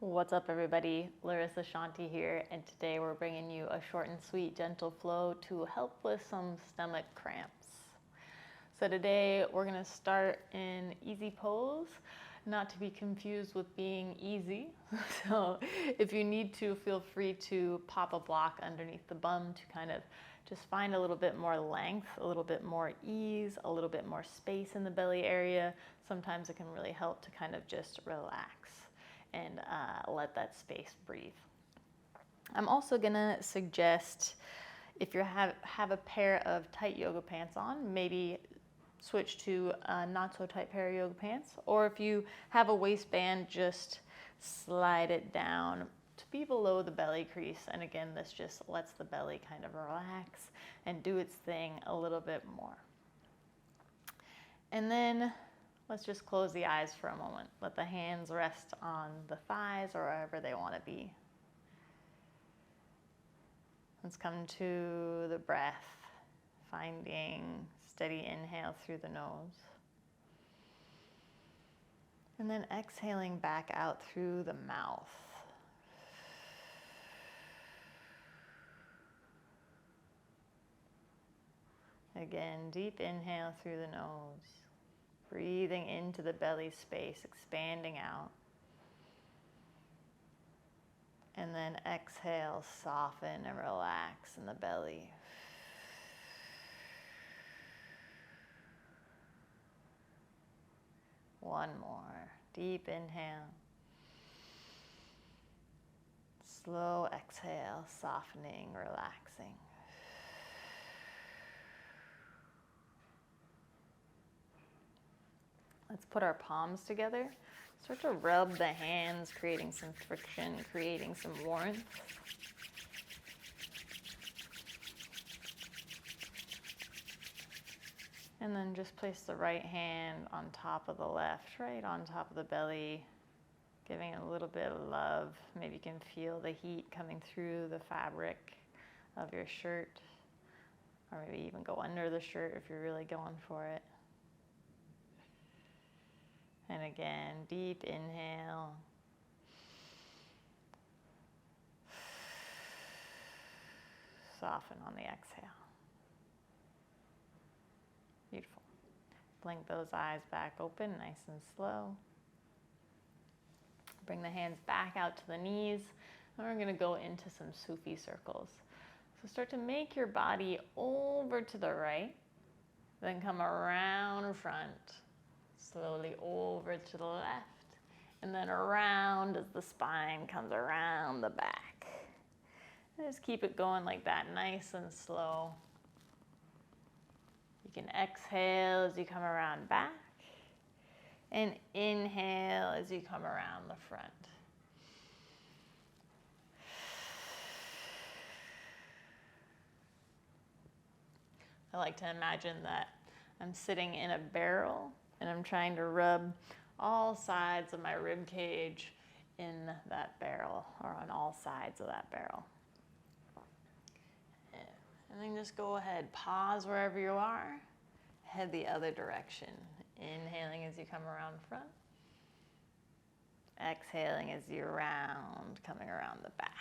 What's up, everybody? Larissa Shanti here, and today we're bringing you a short and sweet, gentle flow to help with some stomach cramps. So today we're going to start in easy pose, not to be confused with being easy. So if you need to, feel free to pop a block underneath the bum to kind of just find a little bit more length, a little bit more ease, a little bit more space in the belly area. Sometimes it can really help to kind of just relax and let that space breathe. I'm also gonna suggest, if you have a pair of tight yoga pants on, maybe switch to a not so tight pair of yoga pants, or if you have a waistband, just slide it down to be below the belly crease. And again, this just lets the belly kind of relax and do its thing a little bit more. And then let's just close the eyes for a moment. Let the hands rest on the thighs or wherever they want to be. Let's come to the breath, finding steady inhale through the nose. And then exhaling back out through the mouth. Again, deep inhale through the nose. Breathing into the belly space, expanding out. And then exhale, soften and relax in the belly. One more. Deep inhale. Slow exhale, softening, relaxing. Let's put our palms together. Start to rub the hands, creating some friction, creating some warmth. And then just place the right hand on top of the left, right on top of the belly, giving it a little bit of love. Maybe you can feel the heat coming through the fabric of your shirt, or maybe even go under the shirt if you're really going for it. And again, deep inhale. Soften on the exhale. Beautiful. Blink those eyes back open, nice and slow. Bring the hands back out to the knees. And we're going to go into some Sufi circles. So start to make your body over to the right, then come around front. Slowly over to the left, and then around as the spine comes around the back. And just keep it going like that, nice and slow. You can exhale as you come around back, and inhale as you come around the front. I like to imagine that I'm sitting in a barrel, and I'm trying to rub all sides of my rib cage in that barrel, or on all sides of that barrel. And then just go ahead, pause wherever you are, head the other direction. Inhaling as you come around front. Exhaling as you round, coming around the back.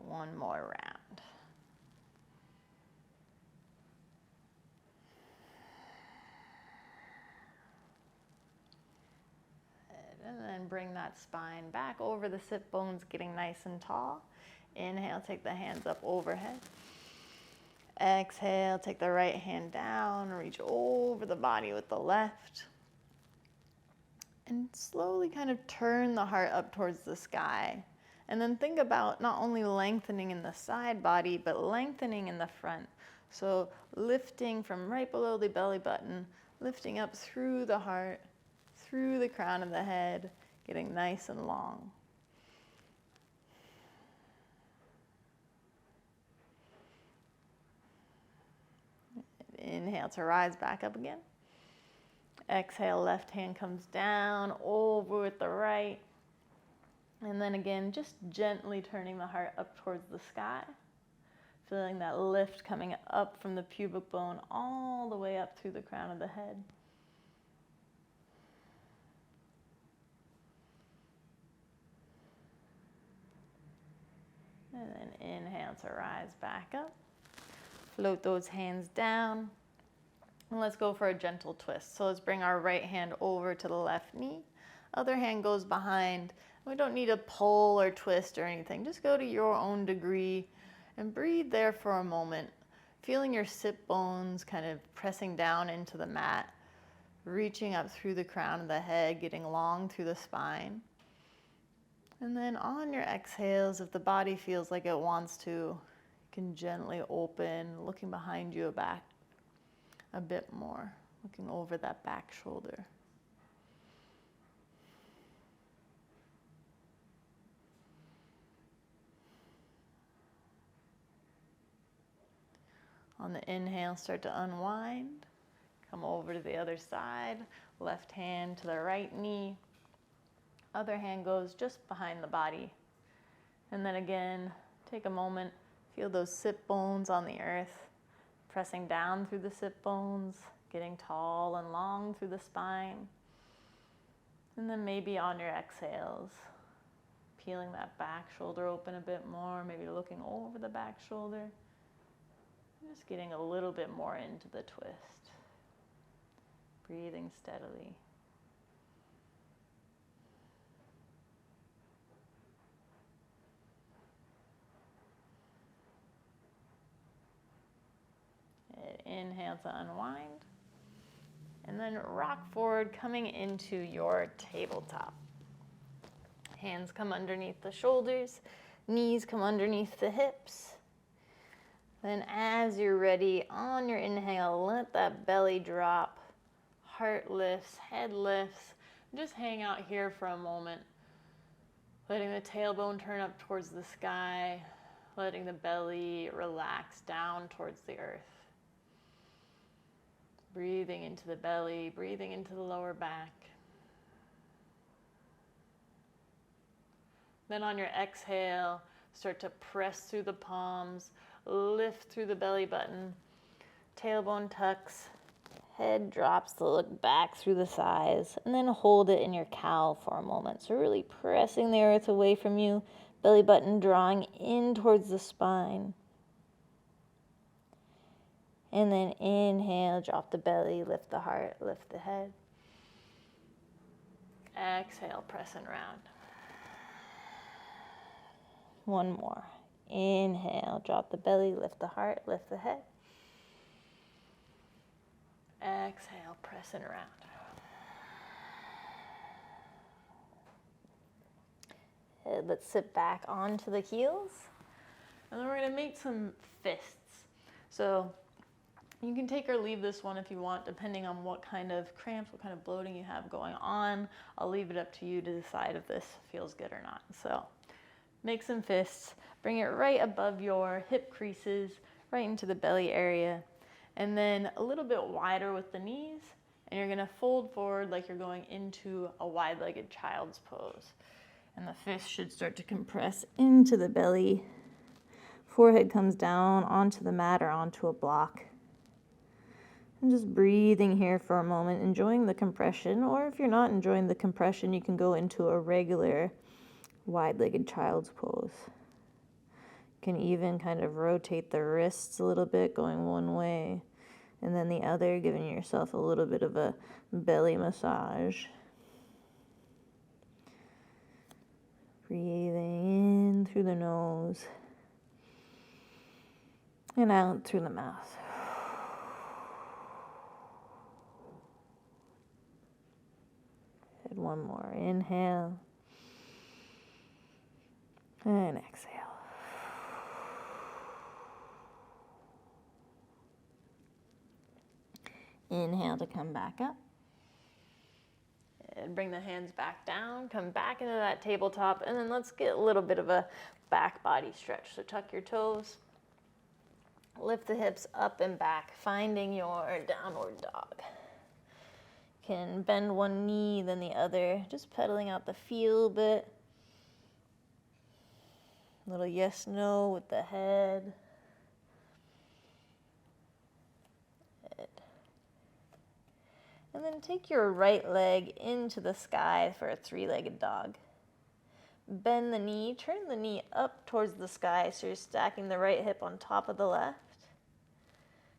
One more round. And then bring that spine back over the sit bones, getting nice and tall. Inhale, take the hands up overhead. Exhale, take the right hand down, reach over the body with the left. And slowly kind of turn the heart up towards the sky. And then think about not only lengthening in the side body, but lengthening in the front. So lifting from right below the belly button, lifting up through the heart, through the crown of the head, getting nice and long. Inhale to rise back up again. Exhale, left hand comes down, over with the right. And then again, just gently turning the heart up towards the sky. Feeling that lift coming up from the pubic bone all the way up through the crown of the head. And then inhale to rise back up. Float those hands down. And let's go for a gentle twist. So let's bring our right hand over to the left knee. Other hand goes behind. We don't need to pull or twist or anything. Just go to your own degree and breathe there for a moment. Feeling your sit bones kind of pressing down into the mat, reaching up through the crown of the head, getting long through the spine. And then on your exhales, if the body feels like it wants to, you can gently open, looking behind you a bit more, looking over that back shoulder. On the inhale, start to unwind. Come over to the other side. Left hand to the right knee. Other hand goes just behind the body. And then again, take a moment. Feel those sit bones on the earth. Pressing down through the sit bones. Getting tall and long through the spine. And then maybe on your exhales, peeling that back shoulder open a bit more. Maybe looking over the back shoulder. Just getting a little bit more into the twist. Breathing steadily. Inhale to unwind. And then rock forward, coming into your tabletop. Hands come underneath the shoulders. Knees come underneath the hips. Then as you're ready, on your inhale, let that belly drop. Heart lifts, head lifts. Just hang out here for a moment. Letting the tailbone turn up towards the sky. Letting the belly relax down towards the earth. Breathing into the belly, breathing into the lower back. Then on your exhale, start to press through the palms. Lift through the belly button, tailbone tucks, head drops to look back through the thighs, and then hold it in your cow for a moment. So really pressing the earth away from you, belly button drawing in towards the spine. And then inhale, drop the belly, lift the heart, lift the head. Exhale, pressing round. One more. Inhale, drop the belly, lift the heart, lift the head. Exhale, pressing around. Let's sit back onto the heels. And then we're going to make some fists. So you can take or leave this one if you want, depending on what kind of cramps, what kind of bloating you have going on. I'll leave it up to you to decide if this feels good or not. So make some fists. Bring it right above your hip creases, right into the belly area. And then a little bit wider with the knees. And you're going to fold forward like you're going into a wide-legged child's pose. And the fist should start to compress into the belly. Forehead comes down onto the mat or onto a block. And just breathing here for a moment, enjoying the compression. Or if you're not enjoying the compression, you can go into a regular wide-legged child's pose. You can even kind of rotate the wrists a little bit, going one way and then the other, giving yourself a little bit of a belly massage. Breathing in through the nose and out through the mouth. And one more. Inhale and exhale. Inhale to come back up. And bring the hands back down. Come back into that tabletop. And then let's get a little bit of a back body stretch. So tuck your toes. Lift the hips up and back, finding your downward dog. You can bend one knee, then the other. Just pedaling out the feel bit. A little yes, no with the head. And then take your right leg into the sky for a three-legged dog. Bend the knee, turn the knee up towards the sky so you're stacking the right hip on top of the left.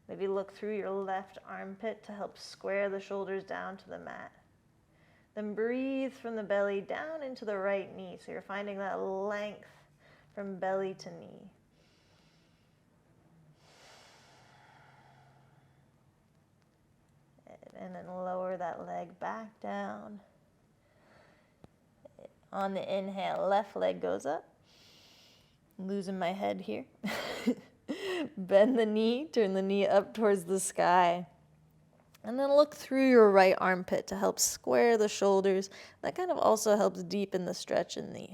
Maybe look through your left armpit to help square the shoulders down to the mat. Then breathe from the belly down into the right knee so you're finding that length from belly to knee. And then lower that leg back down. On the inhale, left leg goes up. I'm losing my head here. Bend the knee, turn the knee up towards the sky. And then look through your right armpit to help square the shoulders. That kind of also helps deepen the stretch in the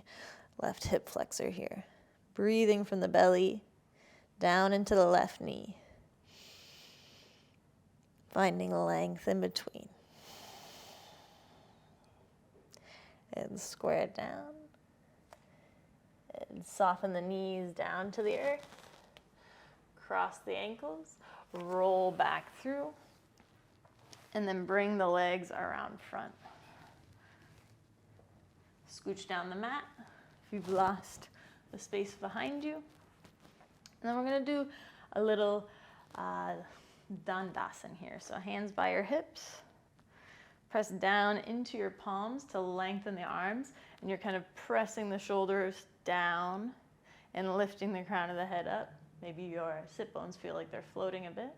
left hip flexor here. Breathing from the belly down into the left knee. Finding length in between. And square it down. And soften the knees down to the earth. Cross the ankles. Roll back through. And then bring the legs around front. Scooch down the mat if you've lost the space behind you. And then we're going to do a little Dandasana here. So hands by your hips. Press down into your palms to lengthen the arms. And you're kind of pressing the shoulders down and lifting the crown of the head up. Maybe your sit bones feel like they're floating a bit.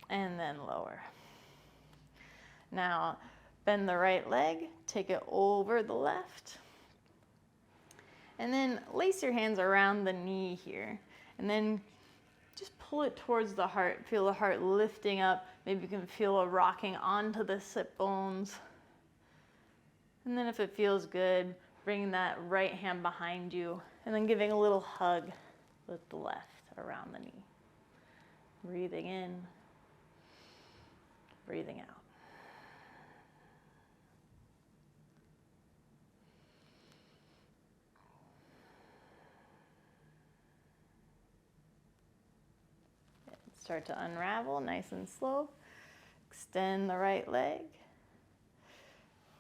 And then lower. Now, bend the right leg, take it over the left. And then lace your hands around the knee here. And then just pull it towards the heart. Feel the heart lifting up. Maybe you can feel a rocking onto the sit bones. And then if it feels good, bring that right hand behind you. And then giving a little hug with the left around the knee. Breathing in. Breathing out. Start to unravel nice and slow. Extend the right leg.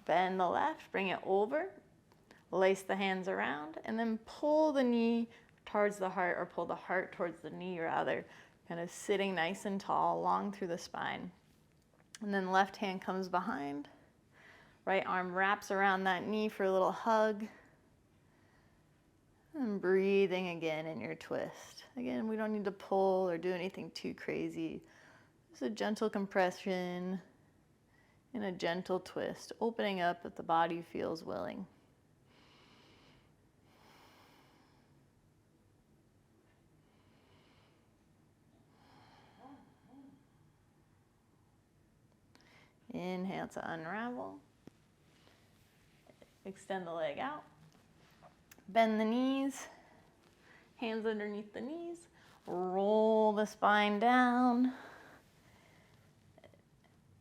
Bend the left, bring it over. Lace the hands around and then pull the knee towards the heart or pull the heart towards the knee rather. Kind of sitting nice and tall, long through the spine. And then left hand comes behind. Right arm wraps around that knee for a little hug. And breathing again in your twist. Again, we don't need to pull or do anything too crazy. Just a gentle compression and a gentle twist, opening up if the body feels willing. Inhale to unravel. Extend the leg out. Bend the knees. Hands underneath the knees. Roll the spine down.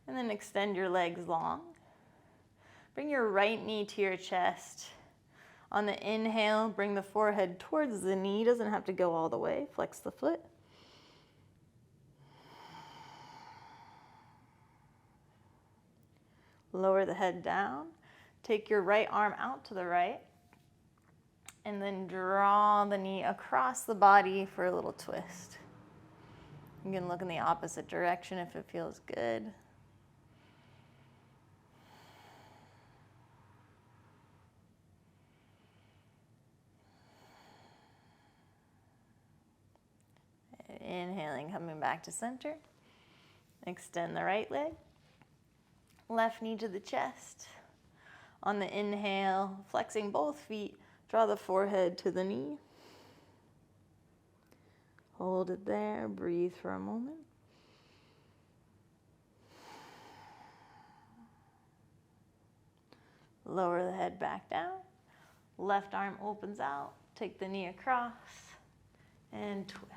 And then extend your legs long. Bring your right knee to your chest. On the inhale, bring the forehead towards the knee. Doesn't have to go all the way. Flex the foot. Lower the head down. Take your right arm out to the right. And then draw the knee across the body for a little twist. You can look in the opposite direction if it feels good. Inhaling, coming back to center. Extend the right leg. Left knee to the chest. On the inhale, flexing both feet, draw the forehead to the knee. Hold it there, breathe for a moment. Lower the head back down. Left arm opens out, take the knee across, and twist.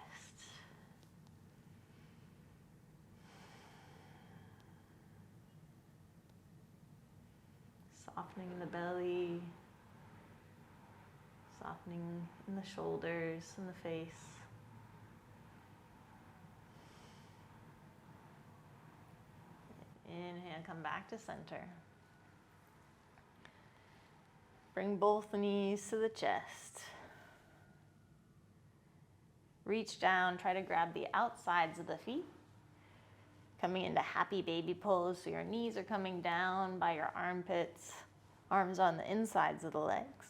Softening in the belly, softening in the shoulders and the face. and come back to center. Bring both knees to the chest. Reach down, try to grab the outsides of the feet. Coming into happy baby pose, so your knees are coming down by your armpits, arms on the insides of the legs.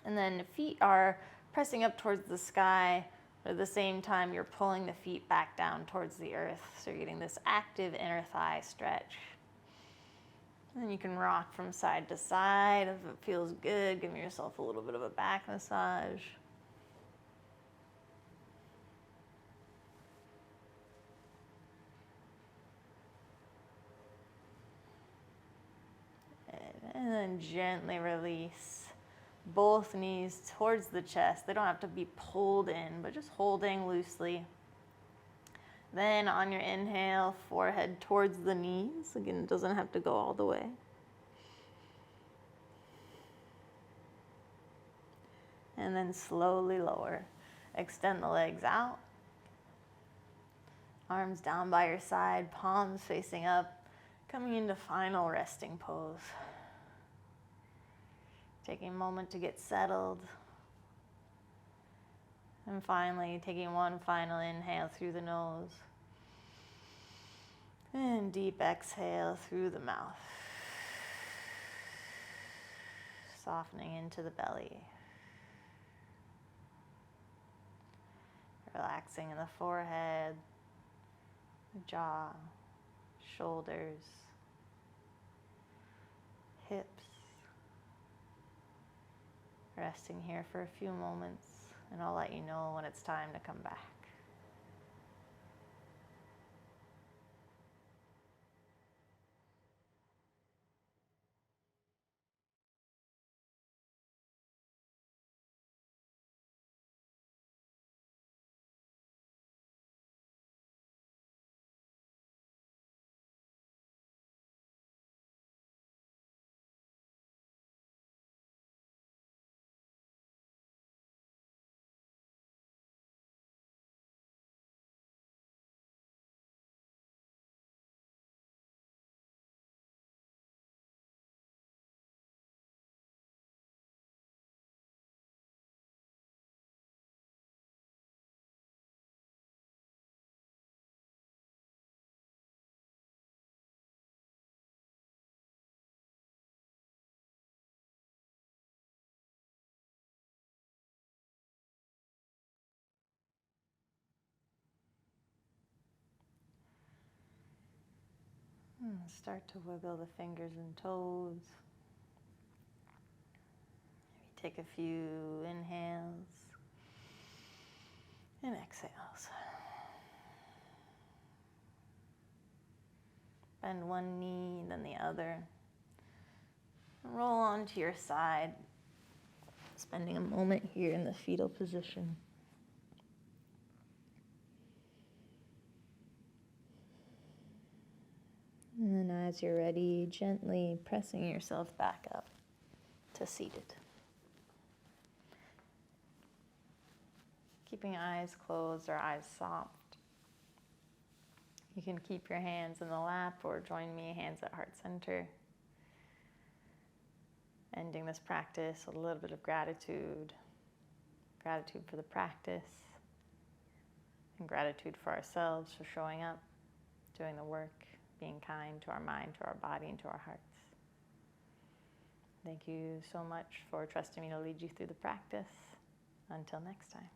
And then the feet are pressing up towards the sky, but at the same time you're pulling the feet back down towards the earth, so you're getting this active inner thigh stretch. And then you can rock from side to side. If it feels good, give yourself a little bit of a back massage. And then gently release both knees towards the chest. They don't have to be pulled in, but just holding loosely. Then on your inhale, forehead towards the knees. Again, it doesn't have to go all the way. And then slowly lower. Extend the legs out. Arms down by your side, palms facing up. Coming into final resting pose. Taking a moment to get settled. And finally, taking one final inhale through the nose. And deep exhale through the mouth. Softening into the belly. Relaxing in the forehead, jaw, shoulders, hips. Resting here for a few moments, and I'll let you know when it's time to come back. Start to wiggle the fingers and toes. Maybe take a few inhales and exhales. Bend one knee, then the other. Roll onto your side, spending a moment here in the fetal position. And then as you're ready, gently pressing yourself back up to seated. Keeping eyes closed or eyes soft. You can keep your hands in the lap or join me, hands at heart center. Ending this practice with a little bit of gratitude. Gratitude for the practice. And gratitude for ourselves for showing up, doing the work, being kind to our mind, to our body, and to our hearts. Thank you so much for trusting me to lead you through the practice. Until next time.